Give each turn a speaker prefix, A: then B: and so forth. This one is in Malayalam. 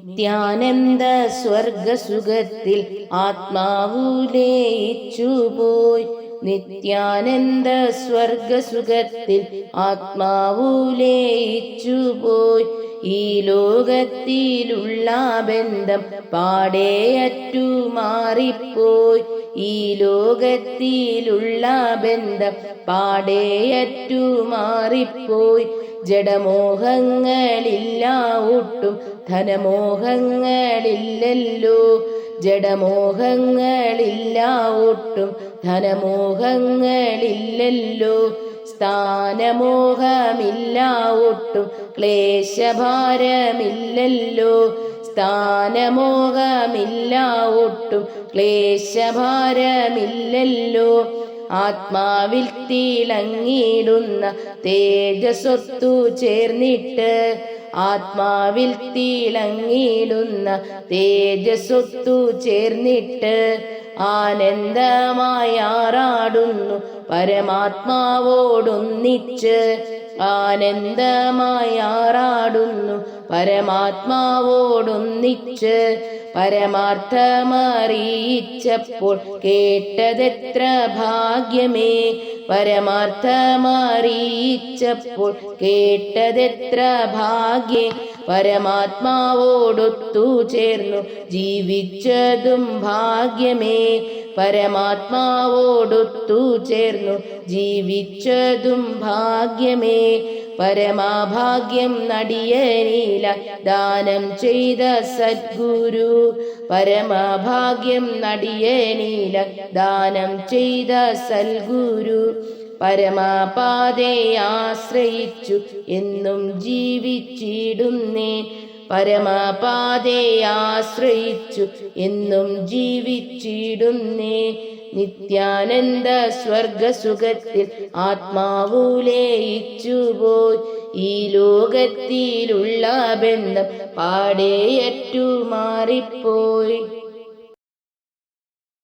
A: നിത്യാനന്ദ സ്വർഗസുഖത്തിൽ ആത്മാവു ലയിച്ചുപോയി. നിത്യാനന്ദ സ്വർഗസുഖത്തിൽ ആത്മാവു ലയിച്ചുപോയി. ഈ ലോകത്തിലുള്ള ബന്ധം പാടെയറ്റു മാറിപ്പോയി. ഈ ലോകത്തിലുള്ള ബന്ധം പാടെയറ്റു മാറിപ്പോയി. ജഡമോഹങ്ങളില്ല ഒട്ടും ധനമോഹങ്ങളില്ലല്ലോ. ജഡമോഹങ്ങളില്ല ഒട്ടും ധനമോഹങ്ങളില്ലല്ലോ. സ്ഥാനമോഹമില്ല ഒട്ടും ക്ലേശഭാരമില്ലല്ലോ. സ്ഥാനമോഹമില്ല ഒട്ടും ക്ലേശഭാരമില്ലല്ലോ. ആത്മാവിൽ തിളങ്ങിടുന്ന തേജസ്സൊത്തു ചേർന്നിട്ട്. ആത്മാവിൽ തിളങ്ങിടുന്ന തേജസ്സൊത്തു ചേർന്നിട്ട് ആനന്ദമായാറാടുന്നു പരമാത്മാവോടൊന്നിച്ച്. ആനന്ദമായാറാടുന്നു പരമാത്മാവോടൊന്നിച്ച്. പരമാർത്ഥമറിയിച്ചപ്പോൾ കേട്ടതെത്ര ഭാഗ്യമേ. പരമാർത്ഥമറിയിച്ചപ്പോൾ കേട്ടതെത്ര ഭാഗ്യേ. പരമാത്മാവോടൊത്തു ചേർന്നു ജീവിച്ചതും ഭാഗ്യമേ. പരമാത്മാവോടൊത്തു ചേർന്നു ജീവിച്ചതും ഭാഗ്യമേ. പരമാഭാഗ്യം നടിയനില ദാനം ചെയ്ത സദ്ഗുരു. പരമാഭാഗ്യം നടിയനില ദാനം ചെയ്ത സൽഗുരു. പരമപാതയെ ആശ്രയിച്ചു എന്നും ജീവിച്ചിടുന്നേൻ. പരമപാതയെ ആശ്രയിച്ചു എന്നും ജീവിച്ചിടുന്നേൻ. നിത്യാനന്ദ സ്വർഗസുഖത്തിൽ ആത്മാവു ലയിച്ചുപോയി. ഈ ലോകത്തിലുള്ള ബന്ധം പാടെയറ്റു മാറിപ്പോയി.